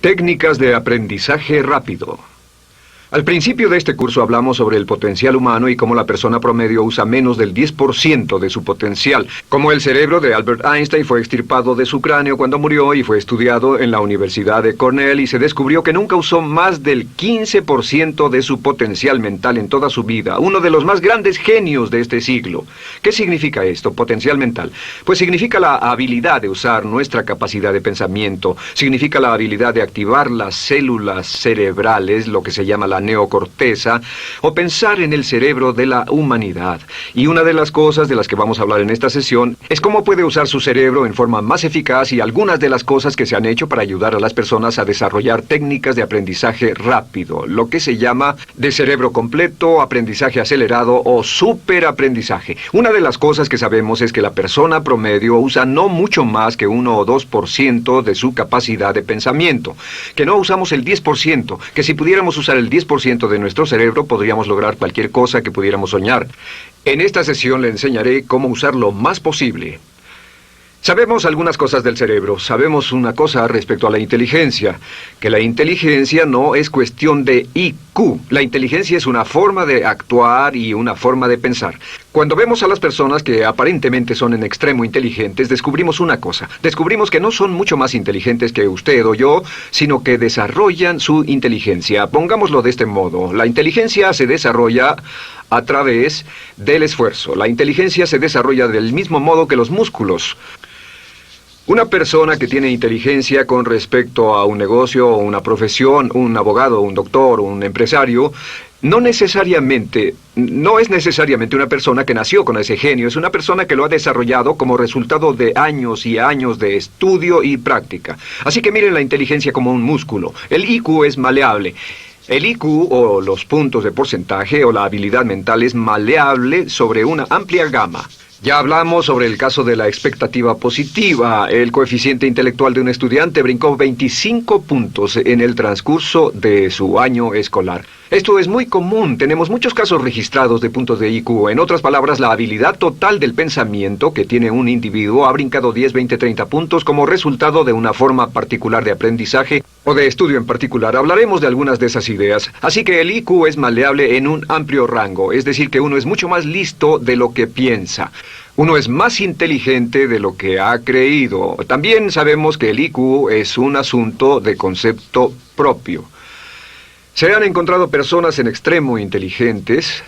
Técnicas de aprendizaje rápido. Al principio de este curso hablamos sobre el potencial humano y cómo la persona promedio usa menos del 10% de su potencial. Cómo el cerebro de Albert Einstein fue extirpado de su cráneo cuando murió y fue estudiado en la Universidad de Cornell y se descubrió que nunca usó más del 15% de su potencial mental en toda su vida. Uno de los más grandes genios de este siglo. ¿Qué significa esto, potencial mental? Pues significa la habilidad de usar nuestra capacidad de pensamiento. Significa la habilidad de activar las células cerebrales, lo que se llama la neocorteza, o pensar en el cerebro de la humanidad. Y una de las cosas de las que vamos a hablar en esta sesión es cómo puede usar su cerebro en forma más eficaz y algunas de las cosas que se han hecho para ayudar a las personas a desarrollar técnicas de aprendizaje rápido, lo que se llama de cerebro completo, aprendizaje acelerado o superaprendizaje. Una de las cosas que sabemos es que la persona promedio usa no mucho más que 1 o 2% de su capacidad de pensamiento, que no usamos el 10%, que si pudiéramos usar el 10% de nuestro cerebro podríamos lograr cualquier cosa que pudiéramos soñar. En esta sesión le enseñaré cómo usar lo más posible. Sabemos algunas cosas del cerebro. Sabemos una cosa respecto a la inteligencia, que la inteligencia no es cuestión de IQ. La inteligencia es una forma de actuar y una forma de pensar. Cuando vemos a las personas que aparentemente son en extremo inteligentes, descubrimos una cosa. Descubrimos que no son mucho más inteligentes que usted o yo, sino que desarrollan su inteligencia. Pongámoslo de este modo. La inteligencia se desarrolla a través del esfuerzo. La inteligencia se desarrolla del mismo modo que los músculos. Una persona que tiene inteligencia con respecto a un negocio o una profesión, un abogado, un doctor, un empresario, no es necesariamente una persona que nació con ese genio, es una persona que lo ha desarrollado como resultado de años y años de estudio y práctica. Así que miren la inteligencia como un músculo. El IQ es maleable. El IQ, o los puntos de porcentaje, o la habilidad mental, es maleable sobre una amplia gama. Ya hablamos sobre el caso de la expectativa positiva. El coeficiente intelectual de un estudiante brincó 25 puntos en el transcurso de su año escolar. Esto es muy común. Tenemos muchos casos registrados de puntos de IQ. En otras palabras, la habilidad total del pensamiento que tiene un individuo ha brincado 10, 20, 30 puntos como resultado de una forma particular de aprendizaje o de estudio en particular. Hablaremos de algunas de esas ideas. Así que el IQ es maleable en un amplio rango, es decir, que uno es mucho más listo de lo que piensa. Uno es más inteligente de lo que ha creído. También sabemos que el IQ es un asunto de concepto propio. Se han encontrado personas en extremo inteligentes,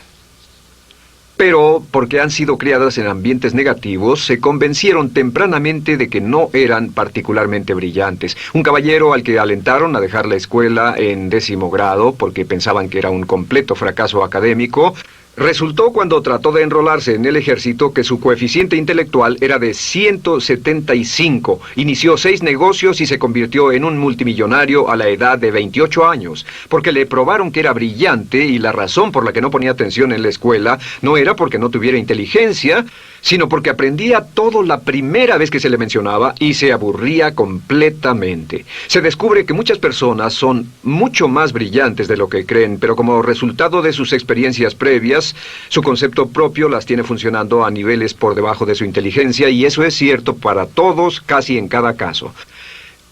pero porque han sido criadas en ambientes negativos, se convencieron tempranamente de que no eran particularmente brillantes. Un caballero al que alentaron a dejar la escuela en 10º grado porque pensaban que era un completo fracaso académico, resultó cuando trató de enrolarse en el ejército que su coeficiente intelectual era de 175. Inició 6 negocios y se convirtió en un multimillonario a la edad de 28 años, porque le probaron que era brillante y la razón por la que no ponía atención en la escuela no era porque no tuviera inteligencia, sino porque aprendía todo la primera vez que se le mencionaba y se aburría completamente. Se descubre que muchas personas son mucho más brillantes de lo que creen, pero como resultado de sus experiencias previas, su concepto propio las tiene funcionando a niveles por debajo de su inteligencia, y eso es cierto para todos, casi en cada caso.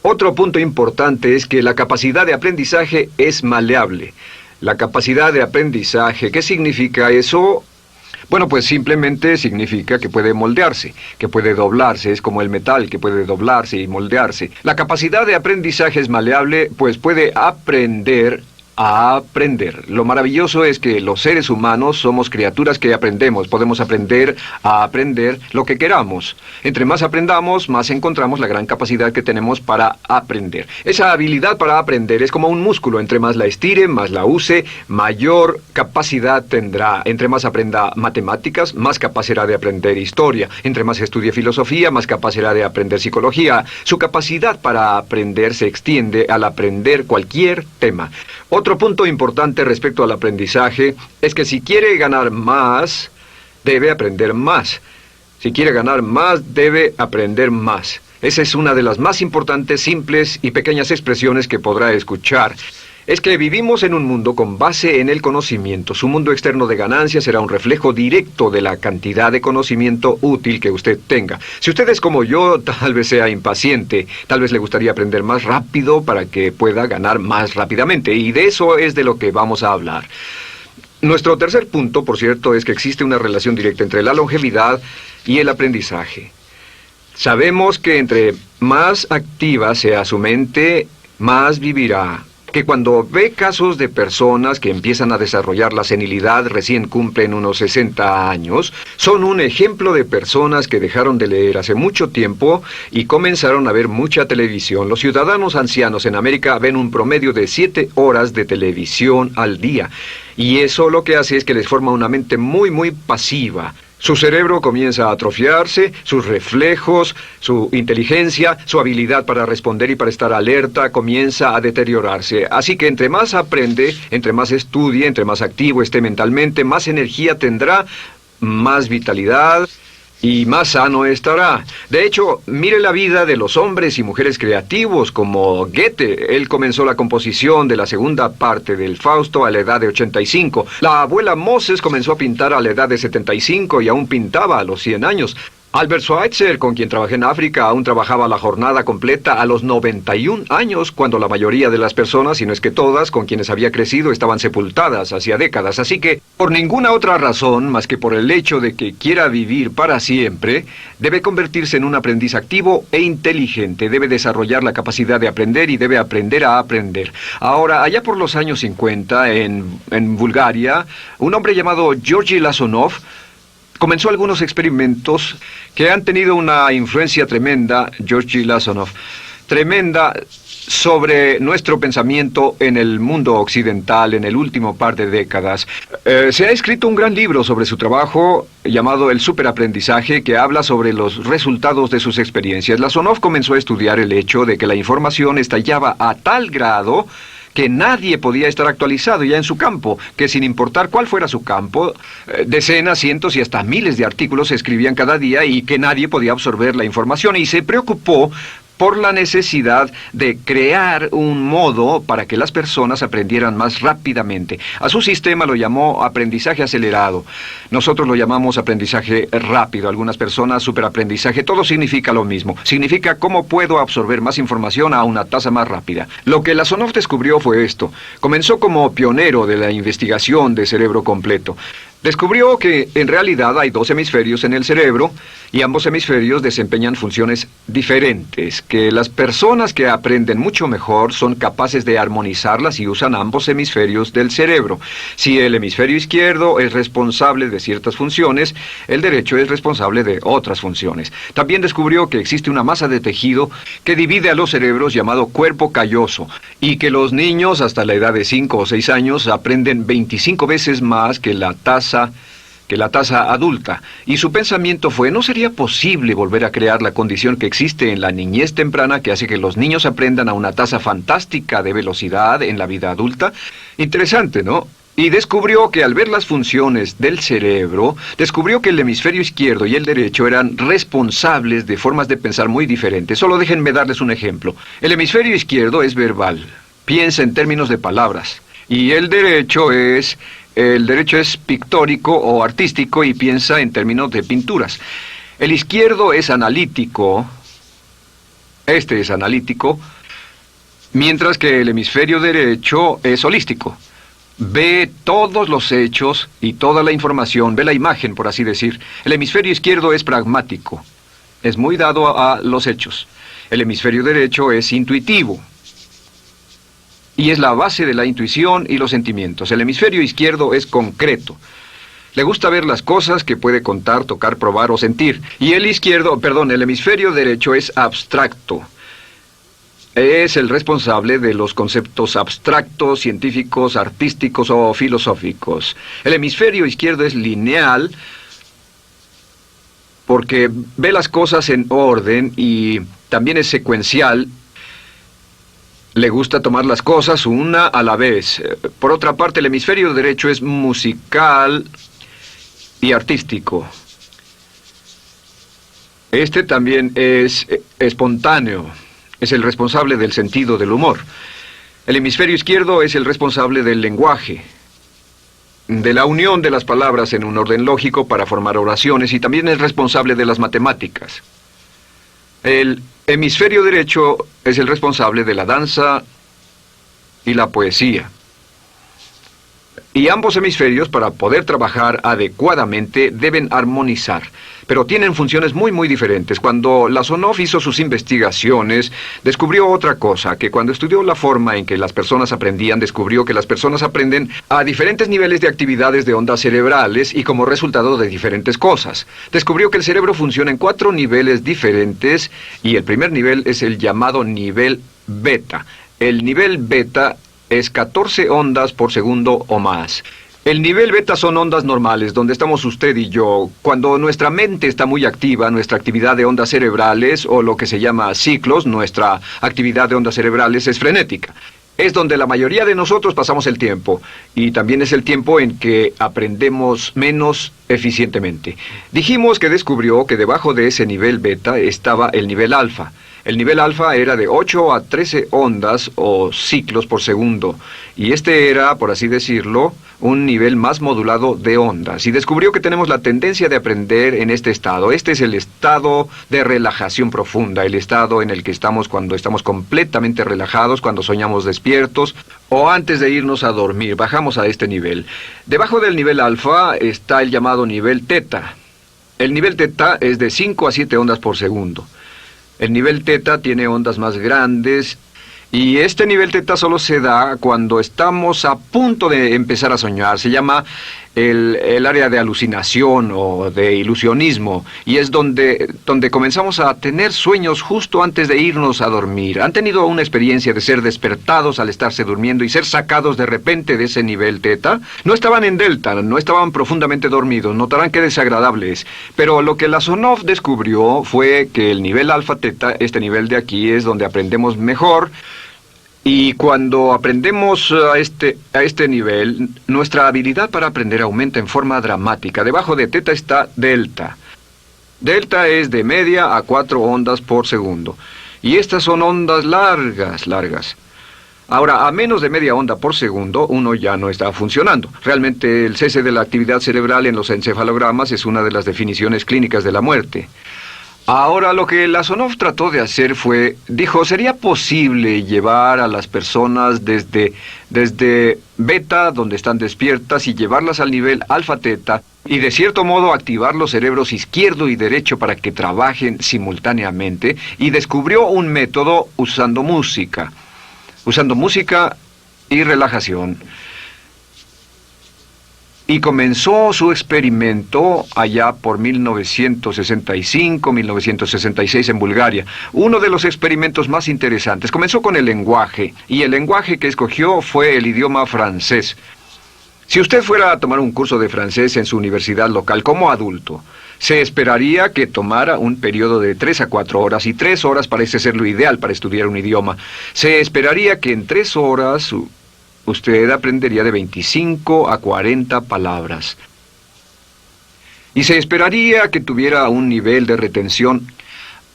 Otro punto importante es que la capacidad de aprendizaje es maleable. La capacidad de aprendizaje, ¿qué significa eso? Bueno, pues simplemente significa que puede moldearse, que puede doblarse, es como el metal que puede doblarse y moldearse. La capacidad de aprendizaje es maleable, pues puede aprender a aprender. Lo maravilloso es que los seres humanos somos criaturas que aprendemos. Podemos aprender a aprender lo que queramos. Entre más aprendamos, más encontramos la gran capacidad que tenemos para aprender. Esa habilidad para aprender es como un músculo. Entre más la estire, más la use, mayor capacidad tendrá. Entre más aprenda matemáticas, más capaz será de aprender historia. Entre más estudie filosofía, más capaz será de aprender psicología. Su capacidad para aprender se extiende al aprender cualquier tema. Otro punto importante respecto al aprendizaje es que si quiere ganar más, debe aprender más. Si quiere ganar más, debe aprender más. Esa es una de las más importantes, simples y pequeñas expresiones que podrá escuchar. es que vivimos en un mundo con base en el conocimiento. Su mundo externo de ganancias será un reflejo directo de la cantidad de conocimiento útil que usted tenga. Si usted es como yo, tal vez sea impaciente, tal vez le gustaría aprender más rápido para que pueda ganar más rápidamente, y de eso es de lo que vamos a hablar. Nuestro tercer punto, por cierto, es que existe una relación directa entre la longevidad y el aprendizaje. Sabemos que entre más activa sea su mente, más vivirá. Que cuando ve casos de personas que empiezan a desarrollar la senilidad, recién cumplen unos 60 años, son un ejemplo de personas que dejaron de leer hace mucho tiempo y comenzaron a ver mucha televisión. Los ciudadanos ancianos en América ven un promedio de 7 horas de televisión al día, y eso lo que hace es que les forma una mente muy pasiva. Su cerebro comienza a atrofiarse, sus reflejos, su inteligencia, su habilidad para responder y para estar alerta comienza a deteriorarse. Así que entre más aprende, entre más estudie, entre más activo esté mentalmente, más energía tendrá, más vitalidad y más sano estará. De hecho, mire la vida de los hombres y mujeres creativos como Goethe. Él comenzó la composición de la segunda parte del Fausto a la edad de 85. La abuela Moses comenzó a pintar a la edad de 75 y aún pintaba a los 100 años. Albert Schweitzer, con quien trabajé en África, aún trabajaba la jornada completa a los 91 años, cuando la mayoría de las personas, si no es que todas, con quienes había crecido, estaban sepultadas hacía décadas. Así que, por ninguna otra razón, más que por el hecho de que quiera vivir para siempre, debe convertirse en un aprendiz activo e inteligente. Debe desarrollar la capacidad de aprender y debe aprender a aprender. Ahora, allá por los años 50, en Bulgaria, un hombre llamado Georgy Lasonov comenzó algunos experimentos que han tenido una influencia tremenda, Georgy Lasonov, tremenda sobre nuestro pensamiento en el mundo occidental en el último par de décadas. Se ha escrito un gran libro sobre su trabajo llamado El Superaprendizaje, que habla sobre los resultados de sus experiencias. Lasonov comenzó a estudiar el hecho de que la información estallaba a tal grado que nadie podía estar actualizado ya en su campo, que sin importar cuál fuera su campo, decenas, cientos y hasta miles de artículos se escribían cada día y que nadie podía absorber la información, y se preocupó por la necesidad de crear un modo para que las personas aprendieran más rápidamente. A su sistema lo llamó aprendizaje acelerado. Nosotros lo llamamos aprendizaje rápido. Algunas personas superaprendizaje. Todo significa lo mismo. Significa cómo puedo absorber más información a una tasa más rápida. Lo que Lasonov descubrió fue esto. Comenzó como pionero de la investigación de cerebro completo. Descubrió que en realidad hay 2 hemisferios en el cerebro y ambos hemisferios desempeñan funciones diferentes, que las personas que aprenden mucho mejor son capaces de armonizarlas y usan ambos hemisferios del cerebro. Si el hemisferio izquierdo es responsable de ciertas funciones, el derecho es responsable de otras funciones. También descubrió que existe una masa de tejido que divide a los cerebros llamado cuerpo calloso, y que los niños hasta la edad de 5 o 6 años aprenden 25 veces más que la tasa adulta. Y su pensamiento fue, ¿no sería posible volver a crear la condición que existe en la niñez temprana que hace que los niños aprendan a una tasa fantástica de velocidad en la vida adulta? Interesante, ¿no? Y descubrió que al ver las funciones del cerebro, descubrió que el hemisferio izquierdo y el derecho eran responsables de formas de pensar muy diferentes. Solo déjenme darles un ejemplo. El hemisferio izquierdo es verbal, piensa en términos de palabras, y el derecho es pictórico o artístico y piensa en términos de pinturas. El izquierdo es analítico, este es analítico, mientras que el hemisferio derecho es holístico. Ve todos los hechos y toda la información, ve la imagen, por así decir. El hemisferio izquierdo es pragmático, es muy dado a los hechos. El hemisferio derecho es intuitivo, y es la base de la intuición y los sentimientos. El hemisferio izquierdo es concreto. Le gusta ver las cosas que puede contar, tocar, probar o sentir. Y el hemisferio derecho es abstracto. Es el responsable de los conceptos abstractos, científicos, artísticos o filosóficos. El hemisferio izquierdo es lineal porque ve las cosas en orden y también es secuencial. Le gusta tomar las cosas una a la vez. Por otra parte, el hemisferio derecho es musical y artístico. Este también es espontáneo. Es el responsable del sentido del humor. El hemisferio izquierdo es el responsable del lenguaje, de la unión de las palabras en un orden lógico para formar oraciones, y también es responsable de las matemáticas. El hemisferio derecho es el responsable de la danza y la poesía. Y ambos hemisferios, para poder trabajar adecuadamente, deben armonizar. Pero tienen funciones muy diferentes. Cuando Lasonov hizo sus investigaciones, descubrió otra cosa, que cuando estudió la forma en que las personas aprendían, descubrió que las personas aprenden a diferentes niveles de actividades de ondas cerebrales y como resultado de diferentes cosas. Descubrió que el cerebro funciona en 4 niveles diferentes, y el primer nivel es el llamado nivel beta. El nivel beta es 14 ondas por segundo o más. El nivel beta son ondas normales, donde estamos usted y yo. Cuando nuestra mente está muy activa, nuestra actividad de ondas cerebrales, o lo que se llama ciclos, nuestra actividad de ondas cerebrales es frenética. Es donde la mayoría de nosotros pasamos el tiempo, y también es el tiempo en que aprendemos menos eficientemente. Dijimos que descubrió que debajo de ese nivel beta estaba el nivel alfa. El nivel alfa era de 8 a 13 ondas o ciclos por segundo, y este era, por así decirlo, un nivel más modulado de ondas. Y descubrió que tenemos la tendencia de aprender en este estado. Este es el estado de relajación profunda, el estado en el que estamos cuando estamos completamente relajados, cuando soñamos despiertos, o antes de irnos a dormir. Bajamos a este nivel. Debajo del nivel alfa está el llamado nivel teta. El nivel teta es de 5 a 7 ondas por segundo. El nivel teta tiene ondas más grandes, y este nivel teta solo se da cuando estamos a punto de empezar a soñar. Se llama el área de alucinación o de ilusionismo, y es donde comenzamos a tener sueños justo antes de irnos a dormir. ¿Han tenido una experiencia de ser despertados al estarse durmiendo y ser sacados de repente de ese nivel teta? No estaban en delta, no estaban profundamente dormidos. Notarán qué desagradable es. Pero lo que Lasonov descubrió fue que el nivel alfa teta, este nivel de aquí, es donde aprendemos mejor. Y cuando aprendemos a este nivel, nuestra habilidad para aprender aumenta en forma dramática. Debajo de teta está delta. Delta es de media a 4 ondas por segundo. Y estas son ondas largas. Ahora, a menos de media onda por segundo, uno ya no está funcionando. Realmente, el cese de la actividad cerebral en los encefalogramas es una de las definiciones clínicas de la muerte. Ahora, lo que Lasonov trató de hacer dijo, ¿sería posible llevar a las personas desde beta, donde están despiertas, y llevarlas al nivel alfa-teta, y de cierto modo activar los cerebros izquierdo y derecho para que trabajen simultáneamente? Y descubrió un método usando música y relajación. Y comenzó su experimento allá por 1965, 1966 en Bulgaria. Uno de los experimentos más interesantes. Comenzó con el lenguaje, y el lenguaje que escogió fue el idioma francés. Si usted fuera a tomar un curso de francés en su universidad local como adulto, se esperaría que tomara un periodo de 3 a 4 horas, y 3 horas parece ser lo ideal para estudiar un idioma. Se esperaría que en 3 horas usted aprendería de 25 a 40 palabras. Y se esperaría que tuviera un nivel de retención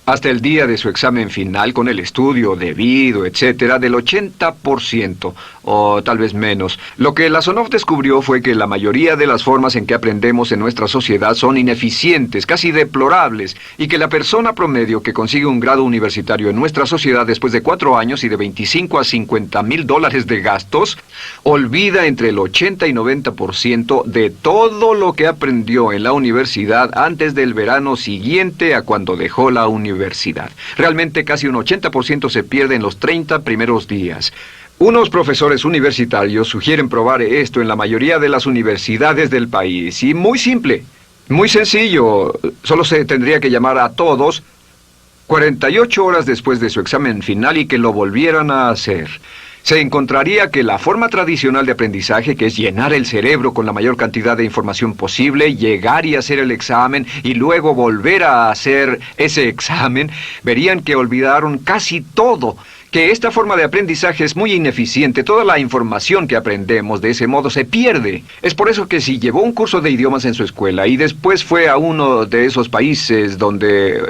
hasta el día de su examen final, con el estudio debido, etcétera, del 80%, o tal vez menos. Lo que Lasonov descubrió fue que la mayoría de las formas en que aprendemos en nuestra sociedad son ineficientes, casi deplorables, y que la persona promedio que consigue un grado universitario en nuestra sociedad después de 4 años y de 25 a 50 mil dólares de gastos, olvida entre el 80 y 90% de todo lo que aprendió en la universidad antes del verano siguiente a cuando dejó la universidad. Realmente casi un 80% se pierde en los 30 primeros días. Unos profesores universitarios sugieren probar esto en la mayoría de las universidades del país. Y muy simple, muy sencillo. Solo se tendría que llamar a todos 48 horas después de su examen final y que lo volvieran a hacer. Se encontraría que la forma tradicional de aprendizaje, que es llenar el cerebro con la mayor cantidad de información posible, llegar y hacer el examen y luego volver a hacer ese examen, verían que olvidaron casi todo, que esta forma de aprendizaje es muy ineficiente. Toda la información que aprendemos de ese modo se pierde. Es por eso que si llevó un curso de idiomas en su escuela y después fue a uno de esos países donde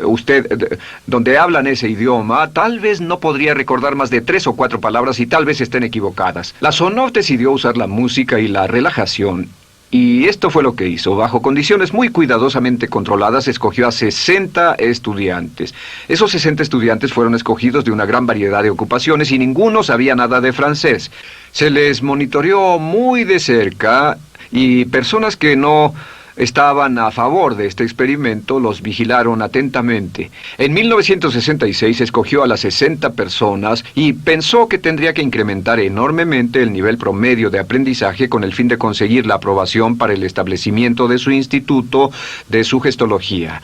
hablan ese idioma, tal vez no podría recordar más de 3 o 4 palabras y tal vez estén equivocadas. La Sonov decidió usar la música y la relajación. Y esto fue lo que hizo. Bajo condiciones muy cuidadosamente controladas, escogió a 60 estudiantes. Esos 60 estudiantes fueron escogidos de una gran variedad de ocupaciones y ninguno sabía nada de francés. Se les monitoreó muy de cerca y personas que no estaban a favor de este experimento los vigilaron atentamente. En 1966 escogió a las 60 personas y pensó que tendría que incrementar enormemente el nivel promedio de aprendizaje con el fin de conseguir la aprobación para el establecimiento de su instituto de sugestología.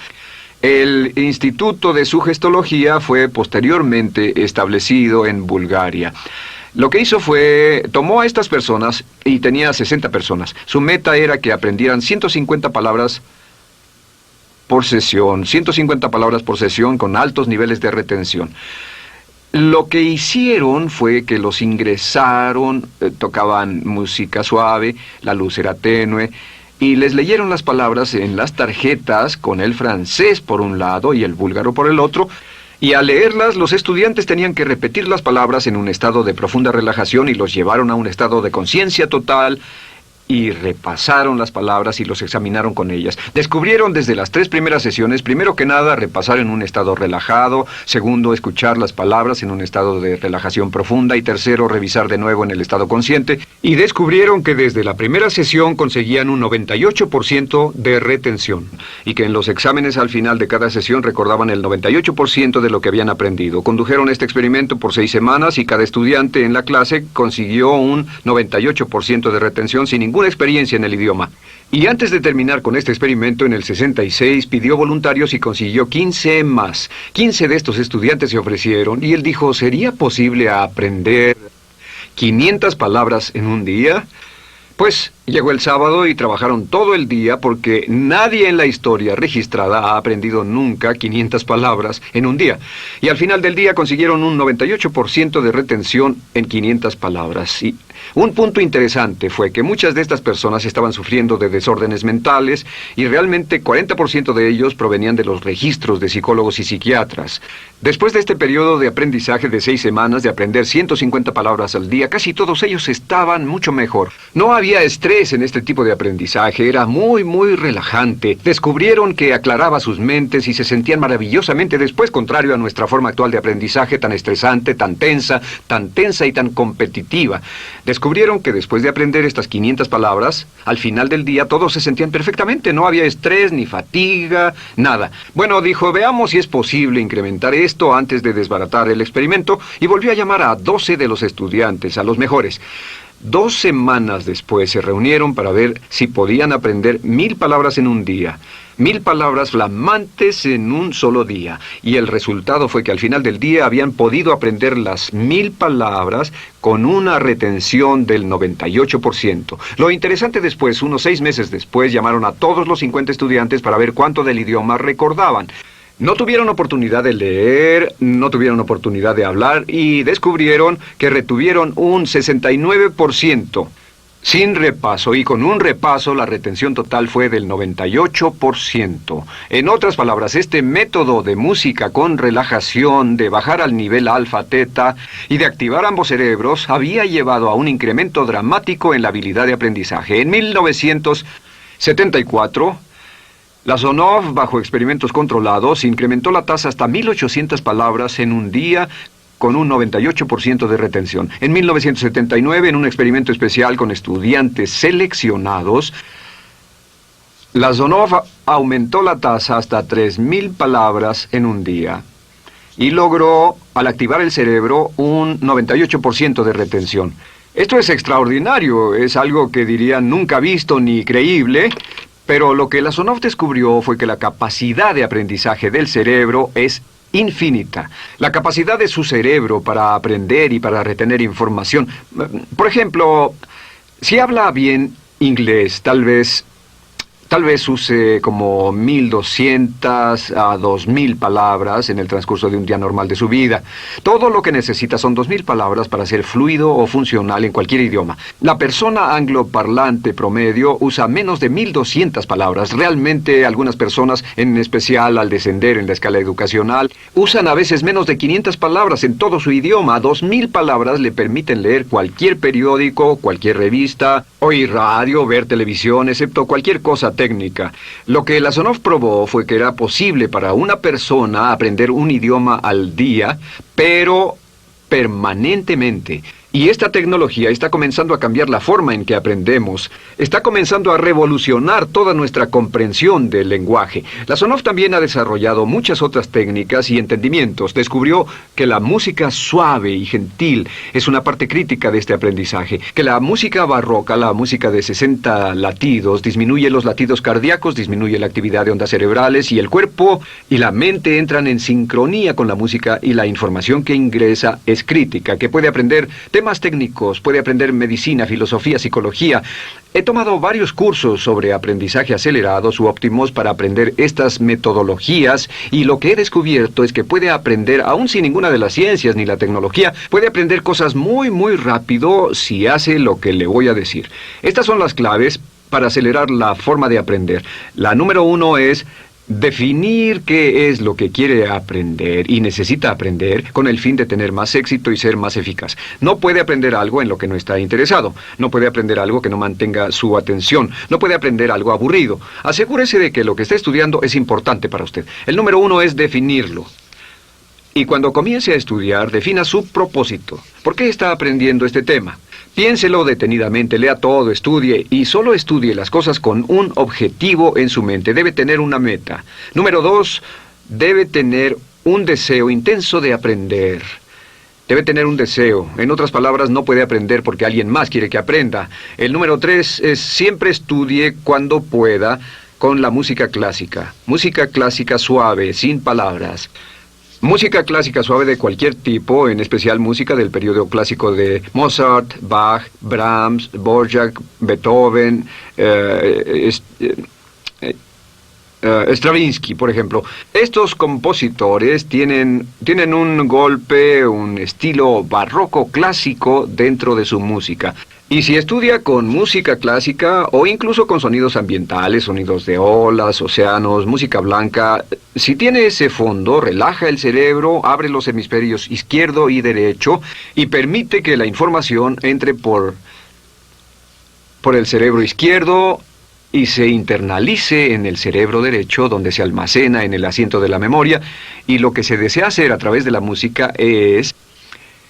El Instituto de Sugestología fue posteriormente establecido en Bulgaria. Lo que hizo fue, tomó a estas personas, y tenía 60 personas. Su meta era que aprendieran 150 palabras por sesión, 150 palabras por sesión con altos niveles de retención. Lo que hicieron fue que los ingresaron, tocaban música suave, la luz era tenue, y les leyeron las palabras en las tarjetas con el francés por un lado y el búlgaro por el otro. Y al leerlas, los estudiantes tenían que repetir las palabras en un estado de profunda relajación y los llevaron a un estado de conciencia total y repasaron las palabras y los examinaron con ellas. Descubrieron desde las 3 primeras sesiones, primero que nada, repasar en un estado relajado, segundo, escuchar las palabras en un estado de relajación profunda y tercero, revisar de nuevo en el estado consciente. Y descubrieron que desde la primera sesión conseguían un 98% de retención y que en los exámenes al final de cada sesión recordaban el 98% de lo que habían aprendido. Condujeron este experimento por 6 semanas y cada estudiante en la clase consiguió un 98% de retención sin ninguna experiencia en el idioma. Y antes de terminar con este experimento, en el 66 pidió voluntarios y consiguió 15 más. 15 de estos estudiantes se ofrecieron y él dijo, ¿sería posible aprender 500 palabras en un día? Pues llegó el sábado y trabajaron todo el día porque nadie en la historia registrada ha aprendido nunca 500 palabras en un día. Y al final del día consiguieron un 98% de retención en 500 palabras. Y un punto interesante fue que muchas de estas personas estaban sufriendo de desórdenes mentales y realmente 40% de ellos provenían de los registros de psicólogos y psiquiatras. Después de este periodo de aprendizaje de 6 semanas de aprender 150 palabras al día, casi todos ellos estaban mucho mejor. No había estrés en este tipo de aprendizaje, era muy relajante. Descubrieron que aclaraba sus mentes y se sentían maravillosamente después, contrario a nuestra forma actual de aprendizaje tan estresante, tan tensa y tan competitiva. Descubrieron que después de aprender estas 500 palabras, al final del día todos se sentían perfectamente, no había estrés ni fatiga, nada. Bueno, dijo, veamos si es posible incrementar esto antes de desbaratar el experimento, y volvió a llamar a 12 de los estudiantes, a los mejores. 2 semanas después se reunieron para ver si podían aprender 1000 palabras en un día. 1000 palabras flamantes en un solo día. Y el resultado fue que al final del día habían podido aprender las 1000 palabras con una retención del 98%. Lo interesante después, unos 6 meses después, llamaron a todos los 50 estudiantes para ver cuánto del idioma recordaban. No tuvieron oportunidad de leer, no tuvieron oportunidad de hablar y descubrieron que retuvieron un 69%. Sin repaso, y con un repaso la retención total fue del 98%. En otras palabras, este método de música con relajación, de bajar al nivel alfa-teta y de activar ambos cerebros, había llevado a un incremento dramático en la habilidad de aprendizaje. En 1974, la Sonov, bajo experimentos controlados, incrementó la tasa hasta 1800 palabras en un día, con un 98% de retención. En 1979, en un experimento especial con estudiantes seleccionados, la Sonov aumentó la tasa hasta 3000 palabras en un día y logró, al activar el cerebro, un 98% de retención. Esto es extraordinario, es algo que dirían nunca visto ni creíble, pero lo que la Sonov descubrió fue que la capacidad de aprendizaje del cerebro es infinita. La capacidad de su cerebro para aprender y para retener información. Por ejemplo, si habla bien inglés, tal vez Tal vez use como 1.200 a 2.000 palabras en el transcurso de un día normal de su vida. Todo lo que necesita son 2.000 palabras para ser fluido o funcional en cualquier idioma. La persona angloparlante promedio usa menos de 1.200 palabras. Realmente algunas personas, en especial al descender en la escala educacional, usan a veces menos de 500 palabras en todo su idioma. 2.000 palabras le permiten leer cualquier periódico, cualquier revista, oír radio, ver televisión, excepto cualquier cosa técnica. Lo que Lasonov probó fue que era posible para una persona aprender un idioma al día, pero permanentemente. Y esta tecnología está comenzando a cambiar la forma en que aprendemos. Está comenzando a revolucionar toda nuestra comprensión del lenguaje. Lasonov también ha desarrollado muchas otras técnicas y entendimientos. Descubrió que la música suave y gentil es una parte crítica de este aprendizaje. Que la música barroca, la música de 60 latidos, disminuye los latidos cardíacos, disminuye la actividad de ondas cerebrales y el cuerpo y la mente entran en sincronía con la música y la información que ingresa es crítica, que puede aprender temas técnicos, puede aprender medicina, filosofía, psicología. He tomado varios cursos sobre aprendizaje acelerado, óptimos para aprender estas metodologías y lo que he descubierto es que puede aprender, aún sin ninguna de las ciencias ni la tecnología, puede aprender cosas muy rápido si hace lo que le voy a decir. Estas son las claves para acelerar la forma de aprender. La número 1 es definir qué es lo que quiere aprender y necesita aprender con el fin de tener más éxito y ser más eficaz. No puede aprender algo en lo que no está interesado. No puede aprender algo que no mantenga su atención. No puede aprender algo aburrido. Asegúrese de que lo que está estudiando es importante para usted. El número 1 es definirlo. Y cuando comience a estudiar, defina su propósito. ¿Por qué está aprendiendo este tema? Piénselo detenidamente, lea todo, estudie y solo estudie las cosas con un objetivo en su mente. Debe tener una meta. Número 2, debe tener un deseo intenso de aprender. Debe tener un deseo. En otras palabras, no puede aprender porque alguien más quiere que aprenda. El número 3 es siempre estudie cuando pueda con la música clásica. Música clásica suave, sin palabras. Música clásica suave de cualquier tipo, en especial música del periodo clásico de Mozart, Bach, Brahms, Dvorak, Beethoven, Stravinsky, por ejemplo. Estos compositores tienen un golpe, un estilo barroco clásico dentro de su música. Y si estudia con música clásica o incluso con sonidos ambientales, sonidos de olas, océanos, música blanca, si tiene ese fondo, relaja el cerebro, abre los hemisferios izquierdo y derecho y permite que la información entre por el cerebro izquierdo y se internalice en el cerebro derecho, donde se almacena en el asiento de la memoria, y lo que se desea hacer a través de la música es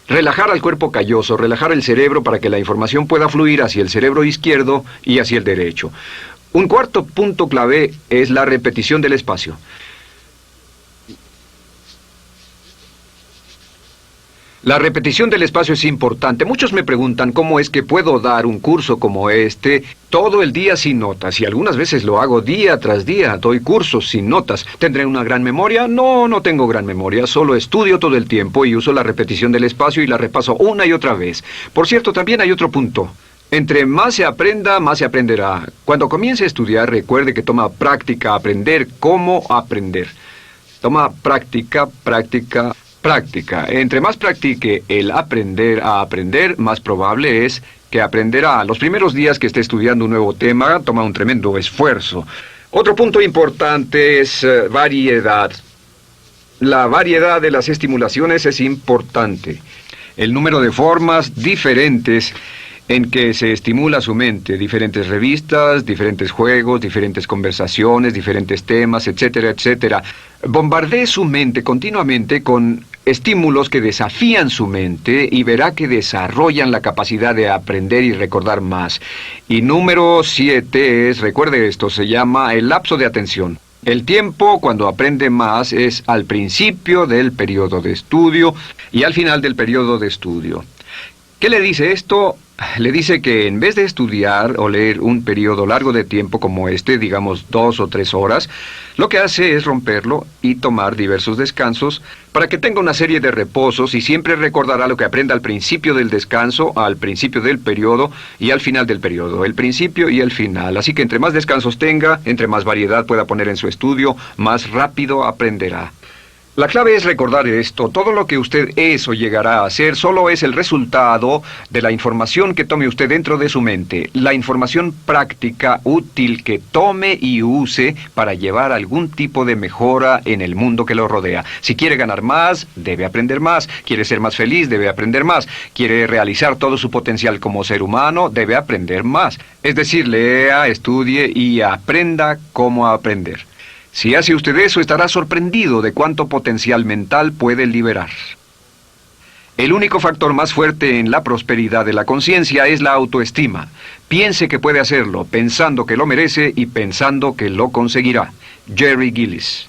relajar al cuerpo calloso, relajar el cerebro para que la información pueda fluir hacia el cerebro izquierdo y hacia el derecho. Un cuarto punto clave es la repetición del espacio. La repetición del espacio es importante. Muchos me preguntan cómo es que puedo dar un curso como este todo el día sin notas. Y algunas veces lo hago día tras día. Doy cursos sin notas. ¿Tendré una gran memoria? No, no tengo gran memoria. Solo estudio todo el tiempo y uso la repetición del espacio y la repaso una y otra vez. Por cierto, también hay otro punto. Entre más se aprenda, más se aprenderá. Cuando comience a estudiar, recuerde que toma práctica aprender cómo aprender. Toma práctica. Práctica. Entre más practique el aprender a aprender, más probable es que aprenderá. Los primeros días que esté estudiando un nuevo tema, toma un tremendo esfuerzo. Otro punto importante es variedad. La variedad de las estimulaciones es importante. El número de formas diferentes en que se estimula su mente, diferentes revistas, diferentes juegos, diferentes conversaciones, diferentes temas, etcétera, etcétera. Bombardee su mente continuamente con estímulos que desafían su mente y verá que desarrollan la capacidad de aprender y recordar más. Y número 7 es, recuerde esto, se llama el lapso de atención. El tiempo cuando aprende más es al principio del periodo de estudio y al final del periodo de estudio. ¿Qué le dice esto? Le dice que en vez de estudiar o leer un periodo largo de tiempo como este, digamos 2 o 3 horas, lo que hace es romperlo y tomar diversos descansos para que tenga una serie de reposos y siempre recordará lo que aprenda al principio del descanso, al principio del periodo y al final del periodo, el principio y el final. Así que entre más descansos tenga, entre más variedad pueda poner en su estudio, más rápido aprenderá. La clave es recordar esto. Todo lo que usted es o llegará a hacer solo es el resultado de la información que tome usted dentro de su mente. La información práctica, útil, que tome y use para llevar algún tipo de mejora en el mundo que lo rodea. Si quiere ganar más, debe aprender más. Quiere ser más feliz, debe aprender más. Quiere realizar todo su potencial como ser humano, debe aprender más. Es decir, lea, estudie y aprenda cómo aprender. Si hace usted eso, estará sorprendido de cuánto potencial mental puede liberar. El único factor más fuerte en la prosperidad de la conciencia es la autoestima. Piense que puede hacerlo, pensando que lo merece y pensando que lo conseguirá. Jerry Gillis.